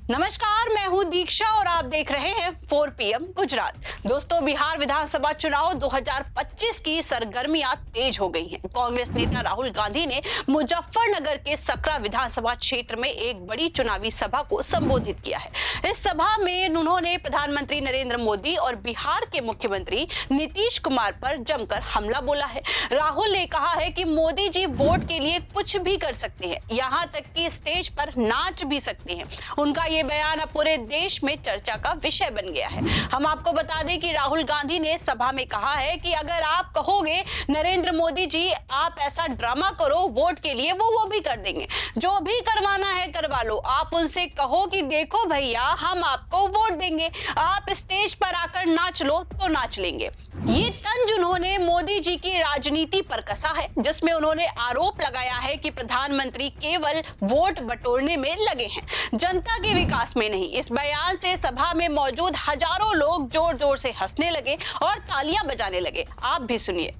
नमस्कार, मैं हूं दीक्षा और आप देख रहे हैं 4 PM गुजरात। दोस्तों, बिहार विधानसभा चुनाव 2025 की सरगर्मियां तेज हो गई हैं। कांग्रेस नेता राहुल गांधी ने मुजफ्फरनगर के सकरा विधानसभा क्षेत्र में एक बड़ी चुनावी सभा को संबोधित किया है। इस सभा में उन्होंने प्रधानमंत्री नरेंद्र मोदी और बिहार के मुख्यमंत्री नीतीश कुमार पर जमकर हमला बोला है। राहुल ने कहा है कि मोदी जी वोट के लिए कुछ भी कर सकते हैं, यहाँ तक कि स्टेज पर नाच भी सकते हैं। उनका ये बयान अब पूरे देश में चर्चा का विषय बन गया है। हम आपको बता दें कि राहुल गांधी ने सभा में कहा है कि अगर आप कहोगे नरेंद्र मोदी जी आप ऐसा ड्रामा करो वोट के लिए, वो भी कर देंगे। जो भी करवाना है करवा लो। आप उनसे कहो कि देखो भैया, हम आपको वोट देंगे, आप स्टेज पर आकर नाच लो तो नाच लेंगे। ये तंज उन्होंने मोदी जी की राजनीति पर कसा है, जिसमें उन्होंने आरोप लगाया है कि प्रधानमंत्री केवल वोट बटोरने में लगे हैं, जनता के विकास में नहीं। इस बयान से सभा में मौजूद हजारों लोग जोर जोर से हंसने लगे और तालियां बजाने लगे। आप भी सुनिए।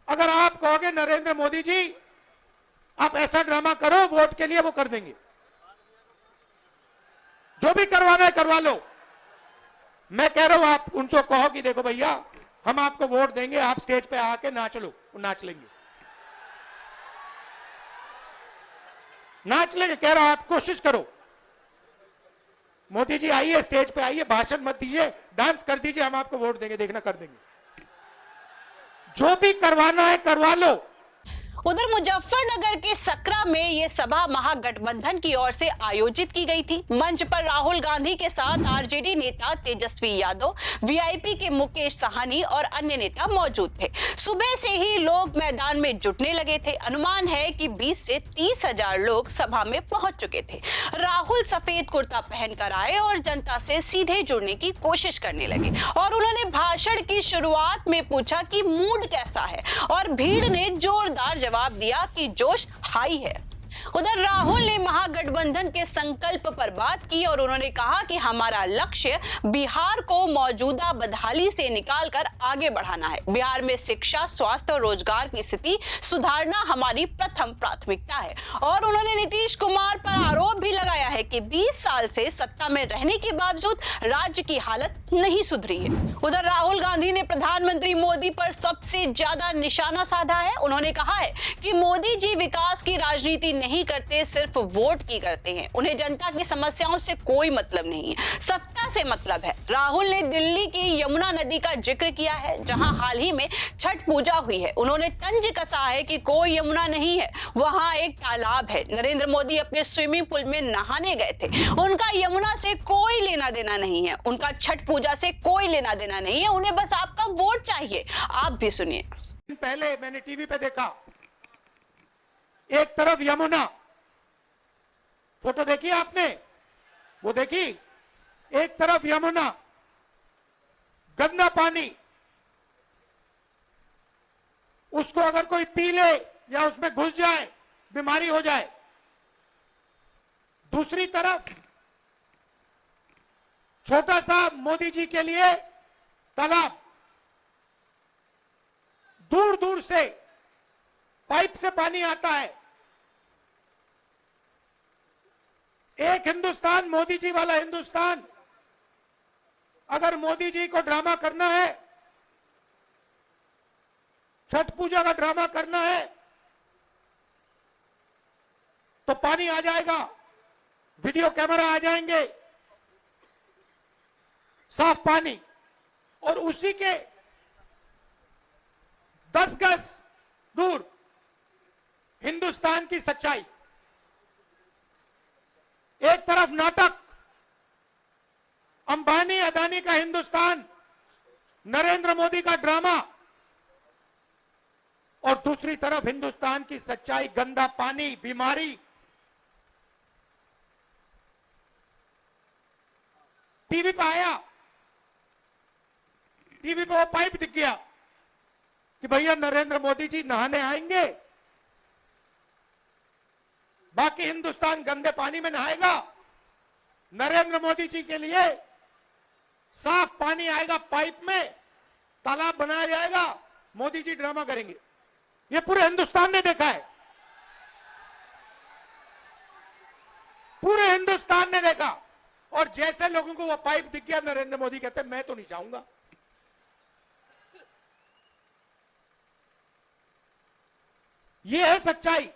अगर आप कहोगे नरेंद्र मोदी जी आप ऐसा ड्रामा करो वोट के लिए, वो कर देंगे। जो भी करवाना है करवा लो। मैं कह रहा हूं आप उनको कहो कि देखो भैया, हम आपको वोट देंगे, आप स्टेज पे आके नाच लो, वो नाच लेंगे। नाच लेंगे, कह रहा हूं आप कोशिश करो। मोदी जी आइए, स्टेज पे आइए, भाषण मत दीजिए, डांस कर दीजिए, हम आपको वोट देंगे, देखना कर देंगे। जो भी करवाना है करवा लो। उधर मुजफ्फरनगर के सकरा में ये सभा महागठबंधन की ओर से आयोजित की गई थी। मंच पर राहुल गांधी के साथ आरजेडी नेता तेजस्वी यादव, वीआईपी के मुकेश साहनी और अन्य नेता मौजूद थे। सुबह से ही लोग मैदान में जुटने लगे थे। अनुमान है कि 20 से 30 हजार लोग सभा में पहुंच चुके थे। राहुल सफेद कुर्ता पहनकर आए और जनता से सीधे जुड़ने की कोशिश करने लगे और उन्होंने भाषण की शुरुआत में पूछा कि मूड कैसा है, और भीड़ ने जोरदार जवाब दिया कि जोश हाई है। उधर राहुल ने महागठबंधन के संकल्प पर बात की और उन्होंने कहा कि हमारा लक्ष्य बिहार को मौजूदा बदहाली से निकालकर आगे बढ़ाना है। बिहार में शिक्षा, स्वास्थ्य और रोजगार की स्थिति सुधारना हमारी प्रथम प्राथमिकता है। और उन्होंने नीतीश कुमार पर आरोप भी लगाया है कि 20 साल से सत्ता में रहने के बावजूद राज्य की हालत नहीं सुधरी है। उधर राहुल गांधी ने प्रधानमंत्री मोदी पर सबसे ज्यादा निशाना साधा है। उन्होंने कहा है कि मोदी जी विकास की राजनीति नहीं करते, सिर्फ वोट की करते हैं। उन्हें जनता की समस्याओं से कोई मतलब नहीं है, सत्ता से मतलब है। राहुल ने दिल्ली की यमुना नदी का जिक्र किया है, जहां हाल ही में छठ पूजा हुई है। उन्होंने तंज कसा है कि कोई यमुना नहीं है, वहां एक तालाब है। नरेंद्र मोदी अपने स्विमिंग पूल में नहाने गए थे। उनका यमुना से कोई लेना देना नहीं है, उनका छठ पूजा से कोई लेना देना नहीं है। उन्हें बस आपका वोट चाहिए। आप भी सुनिए। पहले मैंने टीवी पे देखा, एक तरफ यमुना, फोटो देखी आपने, वो देखी, एक तरफ यमुना, गंदा पानी, उसको अगर कोई पी ले या उसमें घुस जाए बीमारी हो जाए। दूसरी तरफ छोटा सा मोदी जी के लिए तालाब, दूर दूर से पाइप से पानी आता है। एक हिंदुस्तान, मोदी जी वाला हिंदुस्तान। अगर मोदी जी को ड्रामा करना है, छठ पूजा का ड्रामा करना है, तो पानी आ जाएगा, वीडियो कैमरा आ जाएंगे, साफ पानी, और उसी के 10 गज दूर हिंदुस्तान की सच्चाई। एक तरफ नाटक, अंबानी अदानी का हिंदुस्तान, नरेंद्र मोदी का ड्रामा, और दूसरी तरफ हिंदुस्तान की सच्चाई, गंदा पानी, बीमारी। टीवी पे आया, टीवी पे वो पाइप दिख गया कि भैया नरेंद्र मोदी जी नहाने आएंगे, बाकी हिंदुस्तान गंदे पानी में नहाएगा। नरेंद्र मोदी जी के लिए साफ पानी आएगा, पाइप में तालाब बनाया जाएगा, मोदी जी ड्रामा करेंगे। ये पूरे हिंदुस्तान ने देखा है। पूरे हिंदुस्तान ने देखा। और जैसे लोगों को वो पाइप दिख गया, नरेंद्र मोदी कहते मैं तो नहीं जाऊंगा। ये है सच्चाई।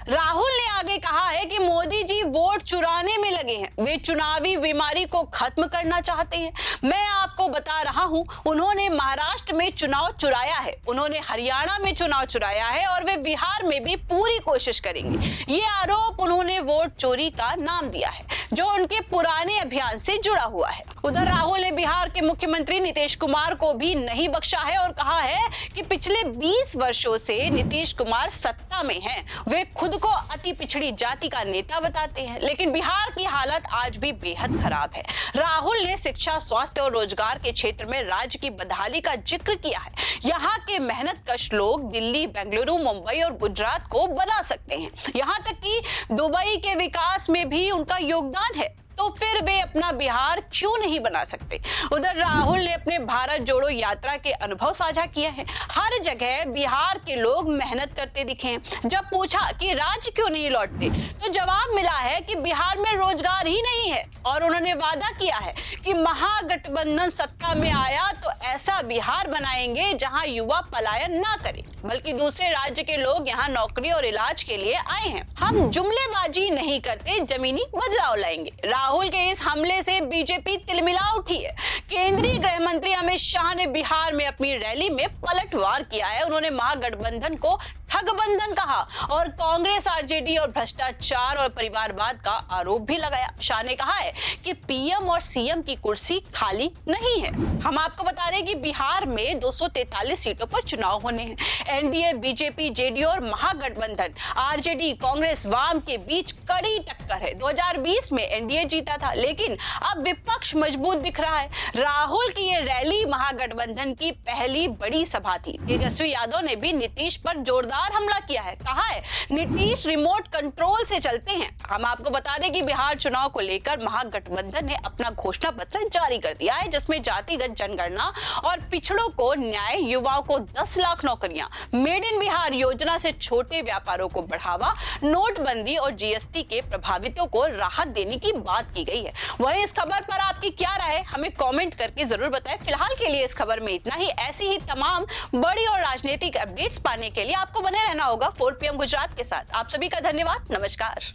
राहुल ने आगे कहा है कि मोदी जी वोट चुराने में लगे हैं, वे चुनावी बीमारी को खत्म करना चाहते हैं। मैं आपको बता रहा हूं, उन्होंने महाराष्ट्र में चुनाव चुराया है, उन्होंने हरियाणा में चुनाव चुराया है और वे बिहार में भी पूरी कोशिश करेंगे। ये आरोप उन्होंने वोट चोरी का नाम दिया है, जो उनके पुराने अभियान से जुड़ा हुआ है। उधर राहुल ने बिहार के मुख्यमंत्री नीतीश कुमार को भी नहीं बख्शा है और कहा है कि पिछले 20 वर्षों से नीतीश कुमार सत्ता में हैं। वे खुद को अति पिछड़ी जाति का नेता बताते हैं, लेकिन बिहार की हालत आज भी बेहद खराब है। राहुल ने शिक्षा, स्वास्थ्य और रोजगार के क्षेत्र में राज्य की बदहाली का जिक्र किया है। यहाँ के मेहनतकश लोग दिल्ली, बेंगलुरु, मुंबई और गुजरात को बना सकते हैं, यहाँ तक कि दुबई के विकास में भी उनका योगदान है, तो फिर वे अपना बिहार क्यों नहीं बना सकते। उधर राहुल ने अपने भारत जोड़ो यात्रा के अनुभव साझा किए हैं। हर जगह बिहार के लोग मेहनत करते दिखे हैं। जब पूछा कि राज्य क्यों नहीं लौटते, तो जवाब मिला है कि बिहार में रोजगार ही नहीं है। और उन्होंने वादा किया है कि महागठबंधन सत्ता में आया तो ऐसा बिहार बनाएंगे जहां युवा पलायन ना करे, बल्कि दूसरे राज्य के लोग यहाँ नौकरी और इलाज के लिए आए हैं। हम जुमलेबाजी नहीं करते, जमीनी बदलाव लाएंगे। राहुल के इस हमले से बीजेपी तिलमिला उठी है। केंद्रीय गृह मंत्री अमित शाह ने बिहार में अपनी रैली में पलटवार किया है। उन्होंने महागठबंधन को ठगबंधन कहा और कांग्रेस, आरजेडी और भ्रष्टाचार और परिवारवाद का आरोप भी लगाया। शाह ने कहा है कि पीएम और सीएम की कुर्सी खाली नहीं है। हम आपको बता दें कि बिहार में 243 सीटों पर चुनाव होने हैं। एनडीए, बीजेपी, जेडीयू और महागठबंधन आरजेडी, कांग्रेस, वाम के बीच कड़ी टक्कर है। 2020 में एनडीए जीता था, लेकिन अब विपक्ष मजबूत दिख रहा है। राहुल की ये रैली महागठबंधन की पहली बड़ी सभा थी। तेजस्वी यादव ने भी नीतीश पर जोरदार हमला किया है। कहा है नीतीश रिमोट कंट्रोल से चलते हैं। हम आपको बता दें कि बिहार चुनाव को लेकर महागठबंधन ने अपना घोषणा पत्र जारी कर दिया है, जिसमें जातिगत जनगणना और पिछड़ों को न्याय, युवाओं को 10 लाख नौकरियां, मेड इन बिहार योजना से छोटे व्यापारों को बढ़ावा, नोटबंदी और जीएसटी के प्रभावितों को राहत देने की बात की गई है। वहीं इस खबर पर आपकी क्या राय है, हमें कमेंट करके जरूर बताएं। फिलहाल के लिए इस खबर में इतना ही। ऐसी ही तमाम बड़ी और राजनीतिक अपडेट्स पाने के लिए आपको बने रहना होगा 4 PM गुजरात के साथ। आप सभी का धन्यवाद। नमस्कार।